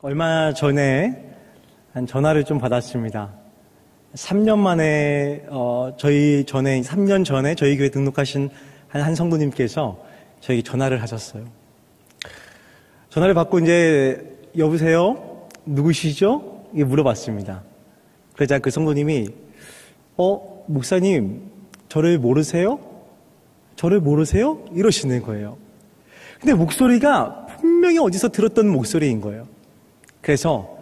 얼마 전에 한 전화를 좀 받았습니다. 3년 만에, 3년 전에 저희 교회 등록하신 한 성도님께서 저에게 전화를 하셨어요. 전화를 받고 여보세요? 누구시죠? 이게 물어봤습니다. 그러자 그 성도님이, 목사님, 저를 모르세요? 저를 모르세요? 이러시는 거예요. 근데 목소리가 분명히 어디서 들었던 목소리인 거예요. 그래서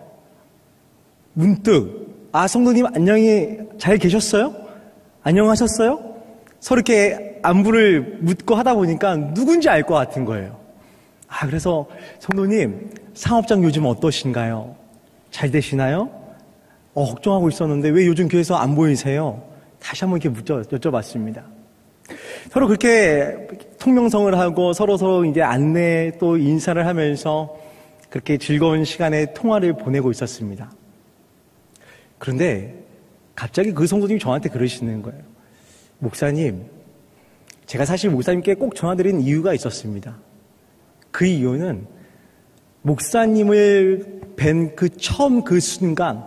문득 성도님 안녕히 잘 계셨어요? 안녕하셨어요? 서로 이렇게 안부를 묻고 하다 보니까 누군지 알 것 같은 거예요. 그래서 성도님 사업장 요즘 어떠신가요? 잘 되시나요? 걱정하고 있었는데 왜 요즘 교회에서 안 보이세요? 다시 한번 이렇게 여쭤봤습니다. 서로 그렇게 통명성을 하고 서로 이제 안내 또 인사를 하면서 그렇게 즐거운 시간에 통화를 보내고 있었습니다. 그런데 갑자기 그 성도님이 저한테 그러시는 거예요. 목사님, 제가 사실 목사님께 꼭 전화드린 이유가 있었습니다. 그 이유는 목사님을 뵌 처음 그 순간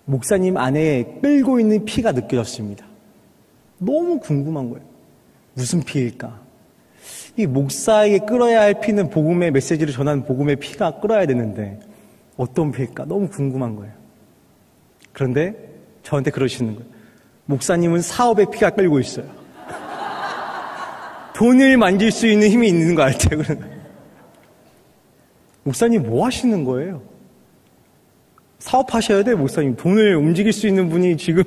목사님 안에 끓고 있는 피가 느껴졌습니다. 너무 궁금한 거예요. 무슨 피일까? 이 목사에게 끓어야 할 피는 복음의 메시지를 전하는 복음의 피가 끓어야 되는데 어떤 피일까? 너무 궁금한 거예요. 그런데 저한테 그러시는 거예요. 목사님은 사업의 피가 끓고 있어요. 돈을 만질 수 있는 힘이 있는 거 알죠? 목사님 뭐 하시는 거예요? 사업하셔야 돼요, 목사님. 돈을 움직일 수 있는 분이 지금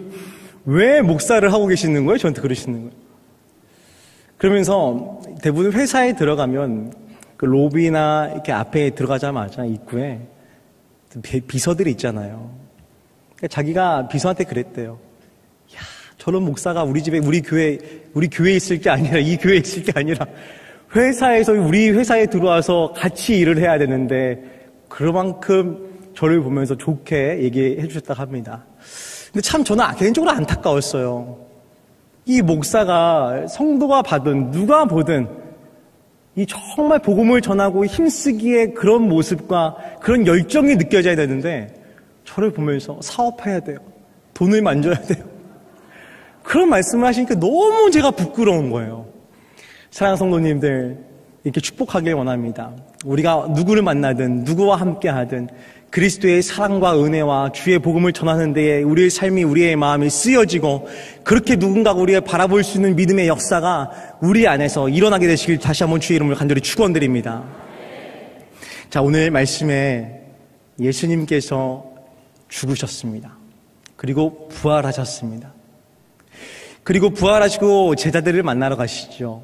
왜 목사를 하고 계시는 거예요? 저한테 그러시는 거예요. 그러면서 대부분 회사에 들어가면 그 로비나 이렇게 앞에 들어가자마자 입구에 비서들이 있잖아요. 그러니까 자기가 비서한테 그랬대요. 야, 저런 목사가 우리 집에 우리 교회에 있을 게 아니라 이 교회에 있을 게 아니라 회사에서 우리 회사에 들어와서 같이 일을 해야 되는데 그만큼 저를 보면서 좋게 얘기해 주셨다고 합니다. 근데 참 저는 개인적으로 안타까웠어요. 이 목사가 성도가 받은 누가 보든 이 정말 복음을 전하고 힘쓰기에 그런 모습과 그런 열정이 느껴져야 되는데 저를 보면서 사업해야 돼요. 돈을 만져야 돼요. 그런 말씀을 하시니까 너무 제가 부끄러운 거예요. 사랑하는 성도님들, 이렇게 축복하길 원합니다. 우리가 누구를 만나든 누구와 함께 하든 그리스도의 사랑과 은혜와 주의 복음을 전하는 데에 우리의 삶이 우리의 마음이 쓰여지고 그렇게 누군가가 우리가 바라볼 수 있는 믿음의 역사가 우리 안에서 일어나게 되시길 다시 한번 주의 이름으로 간절히 축원드립니다. 자, 오늘 말씀에 예수님께서 죽으셨습니다. 그리고 부활하셨습니다. 그리고 부활하시고 제자들을 만나러 가시죠.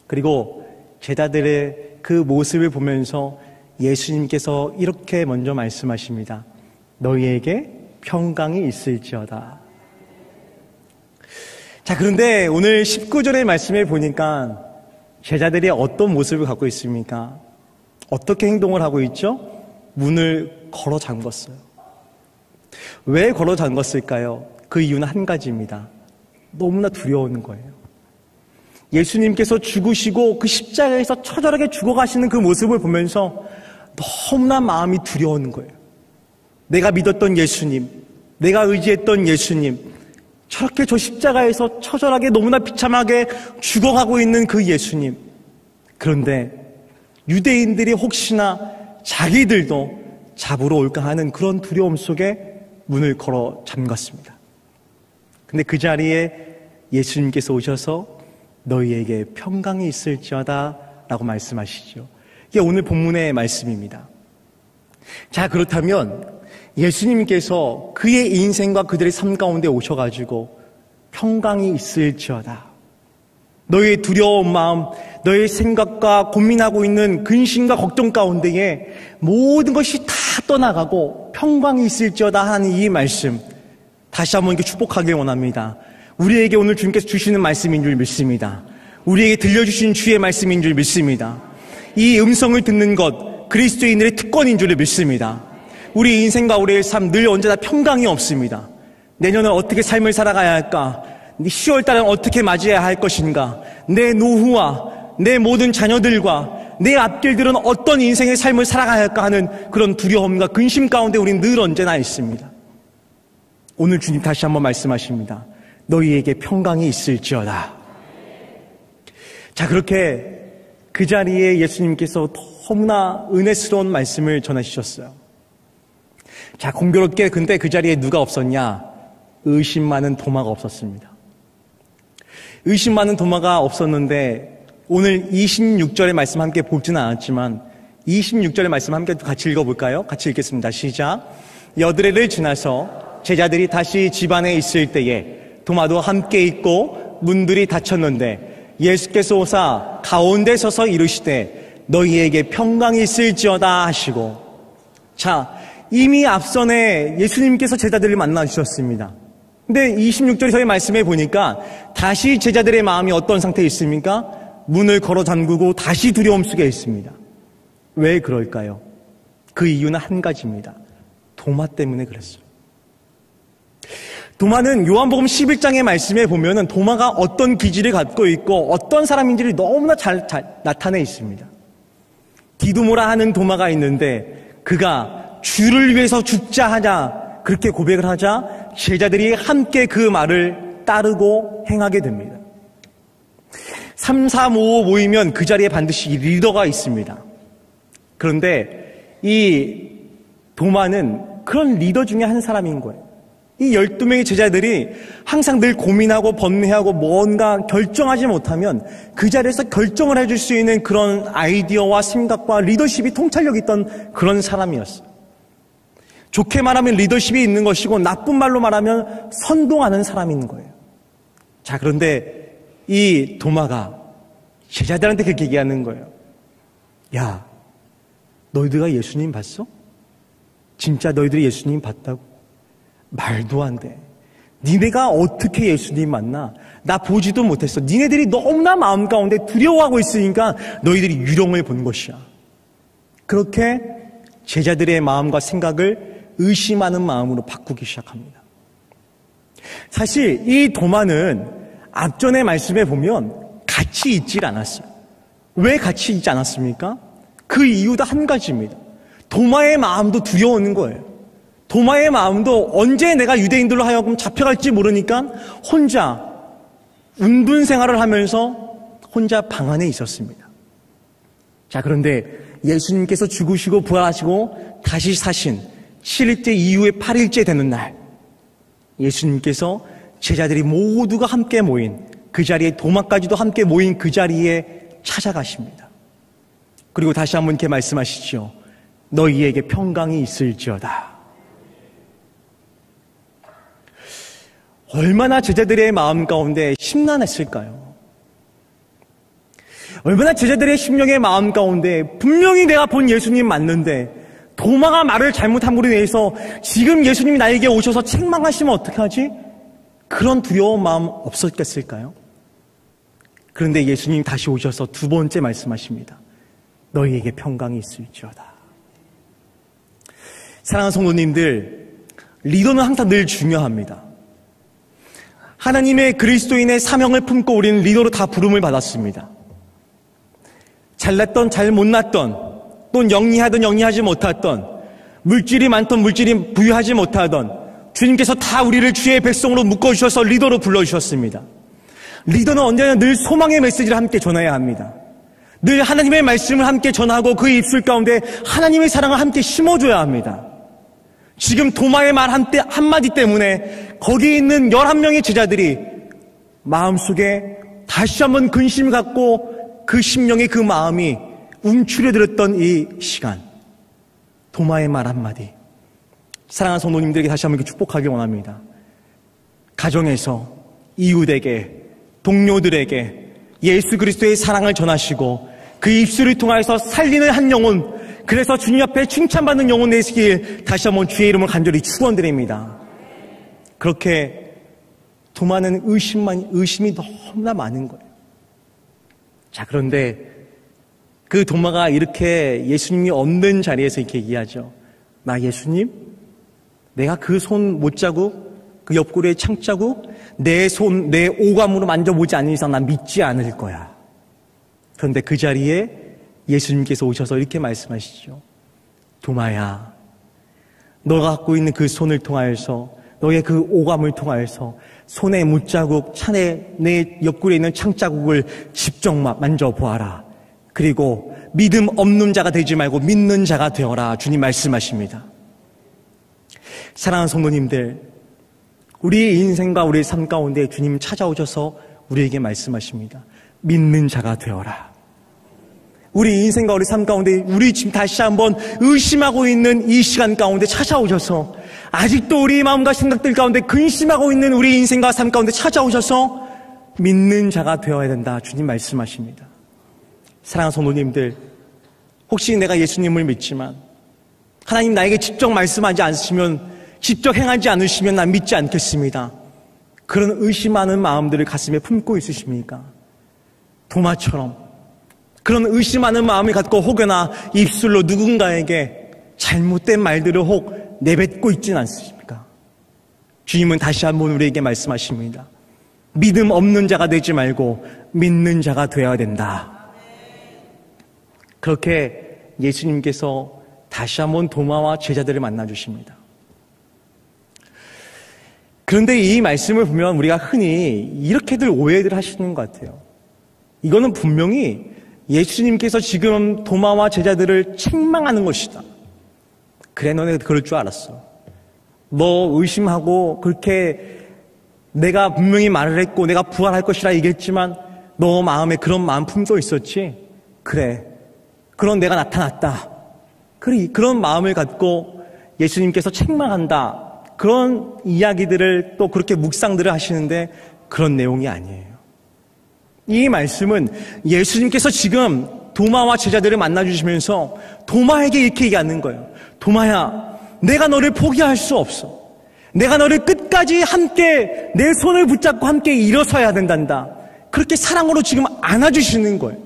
그리고 제자들의 그 모습을 보면서 예수님께서 이렇게 먼저 말씀하십니다. 너희에게 평강이 있을지어다. 자, 그런데 오늘 19절의 말씀에 보니까 제자들이 어떤 모습을 갖고 있습니까? 어떻게 행동을 하고 있죠? 문을 걸어 잠궜어요. 왜 걸어 잠궜을까요? 그 이유는 한 가지입니다. 너무나 두려운 거예요. 예수님께서 죽으시고 그 십자가에서 처절하게 죽어가시는 그 모습을 보면서 너무나 마음이 두려운 거예요. 내가 믿었던 예수님, 내가 의지했던 예수님, 저렇게 저 십자가에서 처절하게 너무나 비참하게 죽어가고 있는 그 예수님. 그런데 유대인들이 혹시나 자기들도 잡으러 올까 하는 그런 두려움 속에 문을 걸어 잠갔습니다. 근데 그 자리에 예수님께서 오셔서 너희에게 평강이 있을지어다 라고 말씀하시죠. 이게 오늘 본문의 말씀입니다. 자, 그렇다면 예수님께서 그의 인생과 그들의 삶 가운데 오셔가지고 평강이 있을지어다, 너의 두려운 마음, 너의 생각과 고민하고 있는 근심과 걱정 가운데에 모든 것이 다 떠나가고 평강이 있을지어다 하는 이 말씀, 다시 한번 이렇게 축복하길 원합니다. 우리에게 오늘 주님께서 주시는 말씀인 줄 믿습니다. 우리에게 들려주신 주의 말씀인 줄 믿습니다. 이 음성을 듣는 것, 그리스도인들의 특권인 줄 믿습니다. 우리 인생과 우리의 삶 늘 언제나 평강이 없습니다. 내년은 어떻게 삶을 살아가야 할까? 10월 달은 어떻게 맞이해야 할 것인가? 내 노후와 내 모든 자녀들과 내 앞길들은 어떤 인생의 삶을 살아가야 할까 하는 그런 두려움과 근심 가운데 우린 늘 언제나 있습니다. 오늘 주님 다시 한번 말씀하십니다. 너희에게 평강이 있을지어다. 자, 그렇게 그 자리에 예수님께서 너무나 은혜스러운 말씀을 전해주셨어요. 자, 공교롭게 근데 그 자리에 누가 없었냐? 의심 많은 도마가 없었습니다. 의심 많은 도마가 없었는데 오늘 26절의 말씀 함께 보지는 않았지만 26절의 말씀 함께 같이 읽어볼까요? 같이 읽겠습니다. 시작. 여드레를 지나서 제자들이 다시 집 안에 있을 때에 도마도 함께 있고 문들이 닫혔는데 예수께서 오사 가운데 서서 이르시되 너희에게 평강이 있을지어다 하시고. 자, 이미 앞선에 예수님께서 제자들을 만나 주셨습니다. 근데 26절에서의 말씀에 보니까 다시 제자들의 마음이 어떤 상태에 있습니까? 문을 걸어 잠그고 다시 두려움 속에 있습니다. 왜 그럴까요? 그 이유는 한 가지입니다. 도마 때문에 그랬어요. 도마는 요한복음 11장의 말씀에 보면은 도마가 어떤 기질을 갖고 있고 어떤 사람인지를 너무나 잘 나타내 있습니다. 디두모라 하는 도마가 있는데 그가 주를 위해서 죽자 하자 그렇게 고백을 하자 제자들이 함께 그 말을 따르고 행하게 됩니다. 3, 4, 5 모이면 그 자리에 반드시 리더가 있습니다. 그런데 이 도마는 그런 리더 중에 한 사람인 거예요. 이 12명의 제자들이 항상 늘 고민하고 번뇌하고 뭔가 결정하지 못하면 그 자리에서 결정을 해줄 수 있는 그런 아이디어와 생각과 리더십이 통찰력 있던 그런 사람이었어요. 좋게 말하면 리더십이 있는 것이고 나쁜 말로 말하면 선동하는 사람인 거예요. 자, 그런데 이 도마가 제자들한테 그렇게 얘기하는 거예요. 야, 너희들가 예수님 봤어? 진짜 너희들이 예수님 봤다고? 말도 안 돼. 니네가 어떻게 예수님 만나? 나 보지도 못했어. 니네들이 너무나 마음 가운데 두려워하고 있으니까 너희들이 유령을 본 것이야. 그렇게 제자들의 마음과 생각을 의심하는 마음으로 바꾸기 시작합니다. 사실 이 도마는 앞전의 말씀에 보면 같이 있질 않았어요. 왜 같이 있지 않았습니까? 그 이유도 한 가지입니다. 도마의 마음도 두려워하는 거예요. 도마의 마음도 언제 내가 유대인들로 하여금 잡혀갈지 모르니까 혼자 운분 생활을 하면서 혼자 방 안에 있었습니다. 자, 그런데 예수님께서 죽으시고 부활하시고 다시 사신 7일째 이후에 8일째 되는 날 예수님께서 제자들이 모두가 함께 모인 그 자리에 도마까지도 함께 모인 그 자리에 찾아가십니다. 그리고 다시 한번 이렇게 말씀하시죠. 너희에게 평강이 있을지어다. 얼마나 제자들의 마음 가운데 심란했을까요? 얼마나 제자들의 심령의 마음 가운데 분명히 내가 본 예수님 맞는데 도마가 말을 잘못함으로 인해서 지금 예수님이 나에게 오셔서 책망하시면 어떡하지? 그런 두려운 마음 없었겠을까요? 그런데 예수님이 다시 오셔서 두 번째 말씀하십니다. 너희에게 평강이 있을지어다. 사랑하는 성도님들, 리더는 항상 늘 중요합니다. 하나님의 그리스도인의 사명을 품고 우리는 리더로 다 부름을 받았습니다. 잘났던 잘 못났던 또 영리하든 영리하지 못했던 물질이 많던 물질이 부유하지 못하던 주님께서 다 우리를 주의 백성으로 묶어주셔서 리더로 불러주셨습니다. 리더는 언제나 늘 소망의 메시지를 함께 전해야 합니다. 늘 하나님의 말씀을 함께 전하고 그 입술 가운데 하나님의 사랑을 함께 심어줘야 합니다. 지금 도마의 말 한마디 때문에 거기 있는 11명의 제자들이 마음속에 다시 한번 근심을 갖고 그 심령의 그 마음이 움츠려들었던 이 시간, 도마의 말 한마디, 사랑하는 성도님들에게 다시 한번 축복하길 원합니다. 가정에서 이웃에게, 동료들에게 예수 그리스도의 사랑을 전하시고 그 입술을 통하여서 살리는 한 영혼, 그래서 주님 앞에 칭찬받는 영혼 되시길 다시 한번 주의 이름을 간절히 축원드립니다. 그렇게 도마는 의심이 너무나 많은 거예요. 자, 그런데 그 도마가 이렇게 예수님이 없는 자리에서 이렇게 얘기하죠. 나 예수님? 내가 그 손 못자국, 그 옆구리의 창자국, 내 손, 내 오감으로 만져보지 않는 이상 난 믿지 않을 거야. 그런데 그 자리에 예수님께서 오셔서 이렇게 말씀하시죠. 도마야, 너가 갖고 있는 그 손을 통하여서, 너의 그 오감을 통하여서 손에 못자국, 차내 내 옆구리에 있는 창자국을 직접 만져보아라. 그리고 믿음 없는 자가 되지 말고 믿는 자가 되어라. 주님 말씀하십니다. 사랑하는 성도님들, 우리의 인생과 우리의 삶 가운데 주님 찾아오셔서 우리에게 말씀하십니다. 믿는 자가 되어라. 우리 인생과 우리 삶 가운데 우리 지금 다시 한번 의심하고 있는 이 시간 가운데 찾아오셔서 아직도 우리 마음과 생각들 가운데 근심하고 있는 우리 인생과 삶 가운데 찾아오셔서 믿는 자가 되어야 된다. 주님 말씀하십니다. 사랑하는 성도님들, 혹시 내가 예수님을 믿지만 하나님 나에게 직접 말씀하지 않으시면, 직접 행하지 않으시면 난 믿지 않겠습니다. 그런 의심하는 마음들을 가슴에 품고 있으십니까? 도마처럼 그런 의심하는 마음을 갖고 혹여나 입술로 누군가에게 잘못된 말들을 혹 내뱉고 있지는 않습니까? 주님은 다시 한번 우리에게 말씀하십니다. 믿음 없는 자가 되지 말고 믿는 자가 되어야 된다. 그렇게 예수님께서 다시 한번 도마와 제자들을 만나주십니다. 그런데 이 말씀을 보면 우리가 흔히 이렇게들 오해를 하시는 것 같아요. 이거는 분명히 예수님께서 지금 도마와 제자들을 책망하는 것이다. 그래, 너네 그럴 줄 알았어. 너 의심하고 그렇게 내가 분명히 말을 했고 내가 부활할 것이라 얘기했지만 너 마음에 그런 마음 품고 있었지? 그래, 그런 내가 나타났다. 그래, 그런 마음을 갖고 예수님께서 책망한다. 그런 이야기들을 또 그렇게 묵상들을 하시는데 그런 내용이 아니에요. 이 말씀은 예수님께서 지금 도마와 제자들을 만나주시면서 도마에게 이렇게 얘기하는 거예요. 도마야, 내가 너를 포기할 수 없어. 내가 너를 끝까지 함께 내 손을 붙잡고 함께 일어서야 된단다. 그렇게 사랑으로 지금 안아주시는 거예요.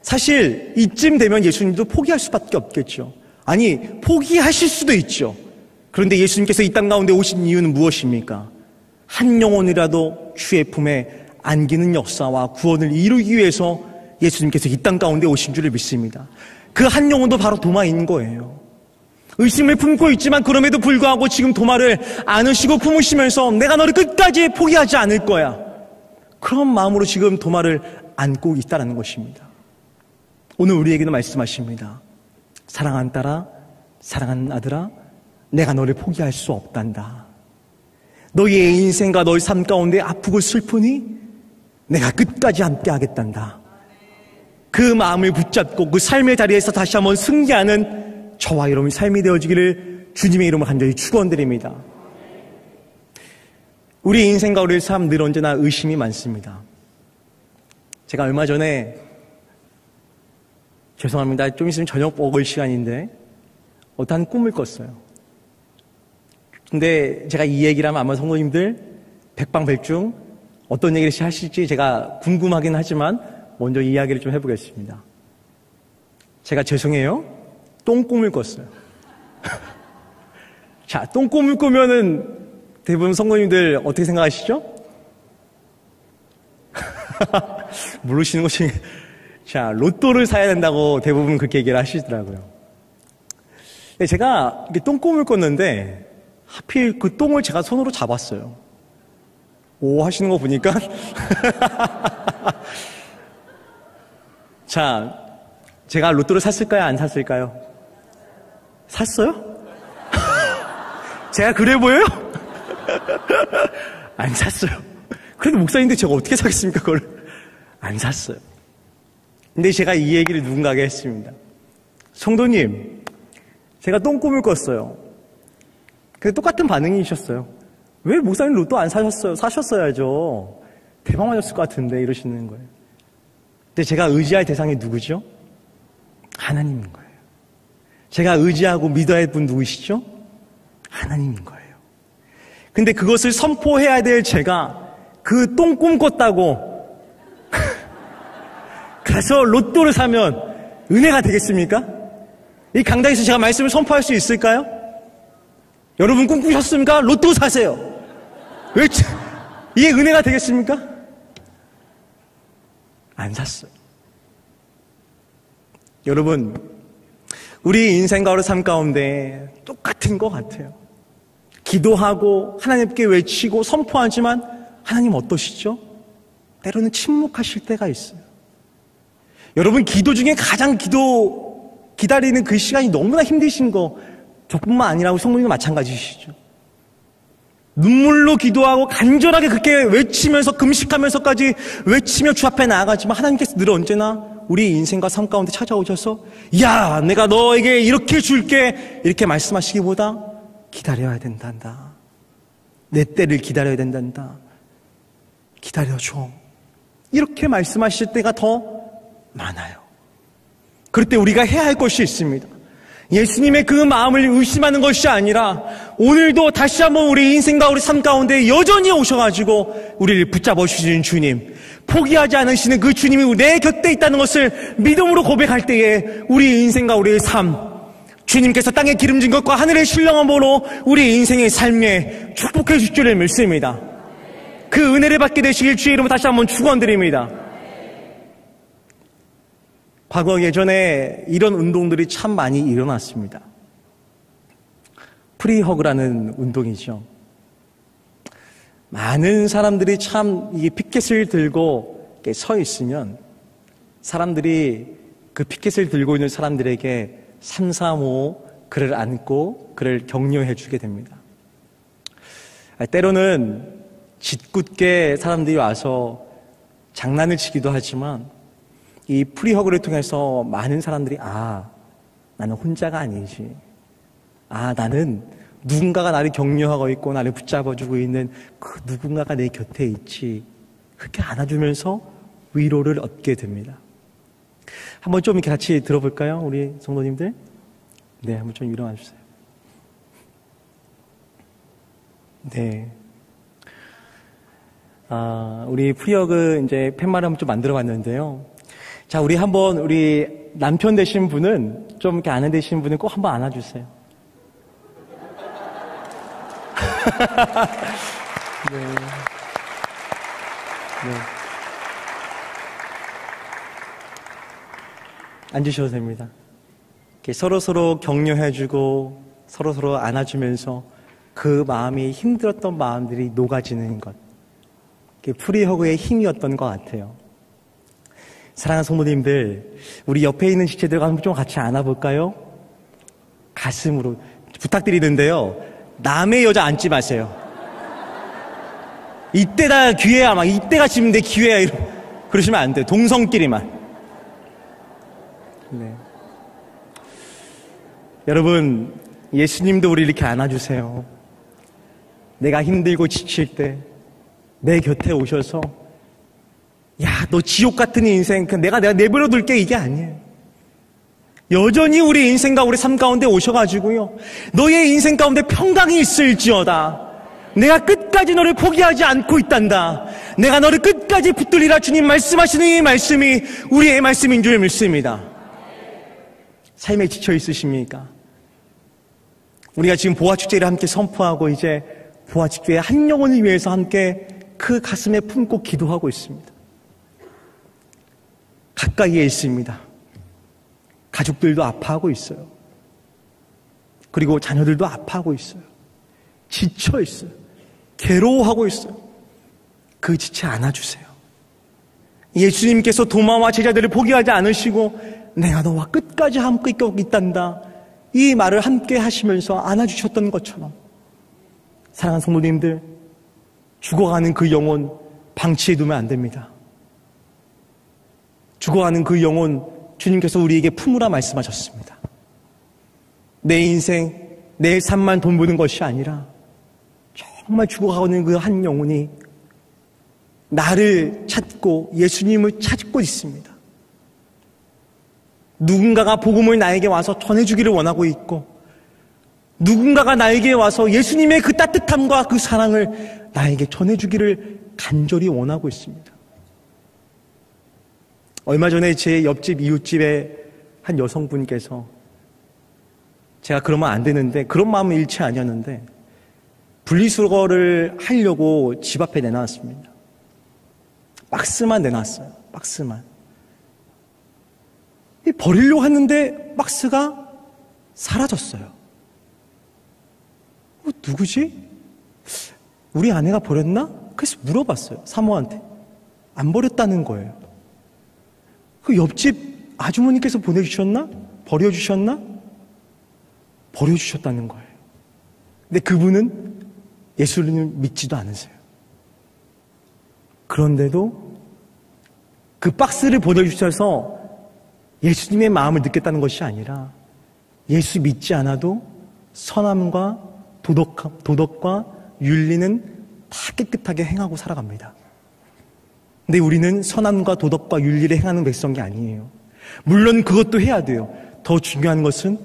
사실 이쯤 되면 예수님도 포기할 수밖에 없겠죠. 아니, 포기하실 수도 있죠. 그런데 예수님께서 이 땅 가운데 오신 이유는 무엇입니까? 한 영혼이라도 주의 품에 안기는 역사와 구원을 이루기 위해서 예수님께서 이 땅 가운데 오신 줄을 믿습니다. 그 한 영혼도 바로 도마인 거예요. 의심을 품고 있지만 그럼에도 불구하고 지금 도마를 안으시고 품으시면서 내가 너를 끝까지 포기하지 않을 거야. 그런 마음으로 지금 도마를 안고 있다는 것입니다. 오늘 우리에게도 말씀하십니다. 사랑하는 딸아, 사랑하는 아들아, 내가 너를 포기할 수 없단다. 너희의 인생과 너희 삶 가운데 아프고 슬프니 내가 끝까지 함께 하겠단다. 그 마음을 붙잡고 그 삶의 자리에서 다시 한번 승리하는 저와 여러분의 삶이 되어지기를 주님의 이름으로 간절히 축원드립니다. 우리 인생과 우리 삶 늘 언제나 의심이 많습니다. 제가 얼마 전에, 죄송합니다, 좀 있으면 저녁 먹을 시간인데 어떠한 꿈을 꿨어요. 근데 제가 이 얘기를 하면 아마 성도님들 백방백중 어떤 얘기를 하실지 제가 궁금하긴 하지만 먼저 이야기를 좀 해보겠습니다. 제가 죄송해요, 똥꿈을 꿨어요. 자, 똥꿈을 꾸면은 대부분 성도님들 어떻게 생각하시죠? 모르시는 것이, 자, 로또를 사야 된다고 대부분 그렇게 얘기를 하시더라고요. 제가 똥꿈을 꿨는데 하필 그 똥을 제가 손으로 잡았어요. 오 하시는 거 보니까 자, 제가 로또를 샀을까요? 안 샀을까요? 샀어요? 제가 그래 보여요? 안 샀어요. 그래도 목사님인데 제가 어떻게 사겠습니까? 그걸 안 샀어요. 근데 제가 이 얘기를 누군가에게 했습니다. 성도님, 제가 똥꿈을 꿨어요. 근데 똑같은 반응이셨어요. 왜 목사님 로또 안 사셨어요? 사셨어야죠. 대박 맞았을 것 같은데 이러시는 거예요. 근데 제가 의지할 대상이 누구죠? 하나님인 거예요. 제가 의지하고 믿어야 할 분 누구시죠? 하나님인 거예요. 근데 그것을 선포해야 될 제가 그 똥꿈 꿨다고 가서 로또를 사면 은혜가 되겠습니까? 이 강당에서 제가 말씀을 선포할 수 있을까요? 여러분 꿈꾸셨습니까? 로또 사세요. 왜 이게 은혜가 되겠습니까? 안 샀어요. 여러분, 우리 인생과 우리 삶 가운데 똑같은 것 같아요. 기도하고 하나님께 외치고 선포하지만 하나님 어떠시죠? 때로는 침묵하실 때가 있어요. 여러분, 기도 중에 가장 기다리는 그 시간이 너무나 힘드신 거 저뿐만 아니라 성도님도 마찬가지시죠. 눈물로 기도하고 간절하게 그렇게 외치면서 금식하면서까지 외치며 주 앞에 나아가지만 하나님께서 늘 언제나 우리 인생과 삶 가운데 찾아오셔서 야, 내가 너에게 이렇게 줄게 이렇게 말씀하시기보다 기다려야 된단다. 내 때를 기다려야 된단다. 기다려줘. 이렇게 말씀하실 때가 더 많아요. 그럴 때 우리가 해야 할 것이 있습니다. 예수님의 그 마음을 의심하는 것이 아니라 오늘도 다시 한번 우리 인생과 우리 삶 가운데 여전히 오셔가지고 우리를 붙잡아 주시는 주님, 포기하지 않으시는 그 주님이 내 곁에 있다는 것을 믿음으로 고백할 때에 우리 인생과 우리의 삶, 주님께서 땅에 기름진 것과 하늘의 신령함으로 우리 인생의 삶에 축복해 주실 줄을 믿습니다. 그 은혜를 받게 되시길 주의 이름으로 다시 한번 축원드립니다. 과거 예전에 이런 운동들이 참 많이 일어났습니다. 프리허그라는 운동이죠. 많은 사람들이 참 이 피켓을 들고 서 있으면 사람들이 그 피켓을 들고 있는 사람들에게 3, 4, 5 그를 안고 그를 격려해 주게 됩니다. 때로는 짓궂게 사람들이 와서 장난을 치기도 하지만 이 프리허그를 통해서 많은 사람들이 나는 혼자가 아니지. 나는 누군가가 나를 격려하고 있고 나를 붙잡아주고 있는 그 누군가가 내 곁에 있지. 그렇게 안아주면서 위로를 얻게 됩니다. 한번 좀 이렇게 같이 들어볼까요? 우리 성도님들? 네, 한번 좀 일어나 주세요. 네. 우리 프리허그 이제 팻말을 한번 좀 만들어 봤는데요. 자, 우리 한번 우리 남편 되신 분은 좀 이렇게 아내 되신 분은 꼭 한번 안아주세요. 네. 네. 앉으셔도 됩니다. 이렇게 서로 격려해주고 서로 안아주면서 그 마음이 힘들었던 마음들이 녹아지는 것. 프리허그의 힘이었던 것 같아요. 사랑하는 성도님들, 우리 옆에 있는 지체들과 한번 좀 같이 안아볼까요? 가슴으로 부탁드리는데요. 남의 여자 앉지 마세요. 이때다 기회야, 막 이때가 지금 내 기회야, 그러시면 안 돼요. 동성끼리만. 네. 여러분, 예수님도 우리 이렇게 안아주세요. 내가 힘들고 지칠 때 내 곁에 오셔서 야, 너 지옥 같은 인생, 내가 내버려 둘게, 이게 아니에요. 여전히 우리 인생과 우리 삶 가운데 오셔가지고요. 너의 인생 가운데 평강이 있을지어다. 내가 끝까지 너를 포기하지 않고 있단다. 내가 너를 끝까지 붙들리라. 주님 말씀하시는 이 말씀이 우리의 말씀인 줄 믿습니다. 삶에 지쳐 있으십니까? 우리가 지금 보아축제를 함께 선포하고 이제 보아축제의 한 영혼을 위해서 함께 그 가슴에 품고 기도하고 있습니다. 가까이에 있습니다. 가족들도 아파하고 있어요. 그리고 자녀들도 아파하고 있어요. 지쳐 있어요. 괴로워하고 있어요. 그 지체 안아주세요. 예수님께서 도마와 제자들을 포기하지 않으시고 내가 너와 끝까지 함께 있단다. 이 말을 함께 하시면서 안아주셨던 것처럼 사랑하는 성도님들, 죽어가는 그 영혼 방치해 두면 안 됩니다. 죽어가는 그 영혼 주님께서 우리에게 품으라 말씀하셨습니다. 내 인생, 내 삶만 돈 버는 것이 아니라 정말 죽어가는 그 한 영혼이 나를 찾고 예수님을 찾고 있습니다. 누군가가 복음을 나에게 와서 전해주기를 원하고 있고 누군가가 나에게 와서 예수님의 그 따뜻함과 그 사랑을 나에게 전해주기를 간절히 원하고 있습니다. 얼마 전에 제 옆집 이웃집의 한 여성분께서 제가 그러면 안 되는데 그런 마음은 일치 아니었는데 분리수거를 하려고 집 앞에 내놨습니다. 박스만 내놨어요. 박스만. 이 버리려고 하는데 박스가 사라졌어요. 누구지? 우리 아내가 버렸나? 그래서 물어봤어요. 사모한테. 안 버렸다는 거예요. 그 옆집 아주머니께서 보내주셨나? 버려주셨나? 버려주셨다는 거예요. 근데 그분은 예수님을 믿지도 않으세요. 그런데도 그 박스를 보내주셔서 예수님의 마음을 느꼈다는 것이 아니라 예수 믿지 않아도 선함과 도덕과 윤리는 다 깨끗하게 행하고 살아갑니다. 근데 우리는 선함과 도덕과 윤리를 행하는 백성이 아니에요. 물론 그것도 해야 돼요. 더 중요한 것은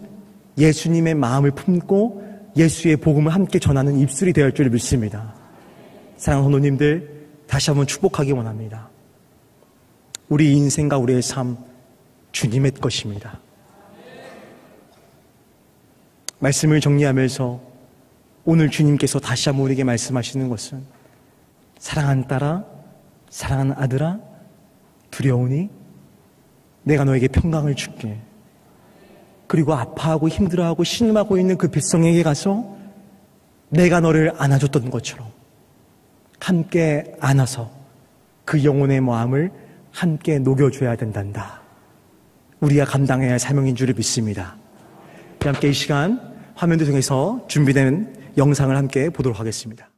예수님의 마음을 품고 예수의 복음을 함께 전하는 입술이 되어야 할 줄 믿습니다. 사랑하는 성도님들, 다시 한번 축복하기 원합니다. 우리 인생과 우리의 삶, 주님의 것입니다. 말씀을 정리하면서 오늘 주님께서 다시 한번 우리에게 말씀하시는 것은 사랑하는 딸아, 사랑하는 아들아, 두려우니 내가 너에게 평강을 줄게. 그리고 아파하고 힘들어하고 신음하고 있는 그 백성에게 가서 내가 너를 안아줬던 것처럼 함께 안아서 그 영혼의 마음을 함께 녹여줘야 된단다. 우리가 감당해야 할 사명인 줄을 믿습니다. 함께 이 시간 화면을 통해서 준비된 영상을 함께 보도록 하겠습니다.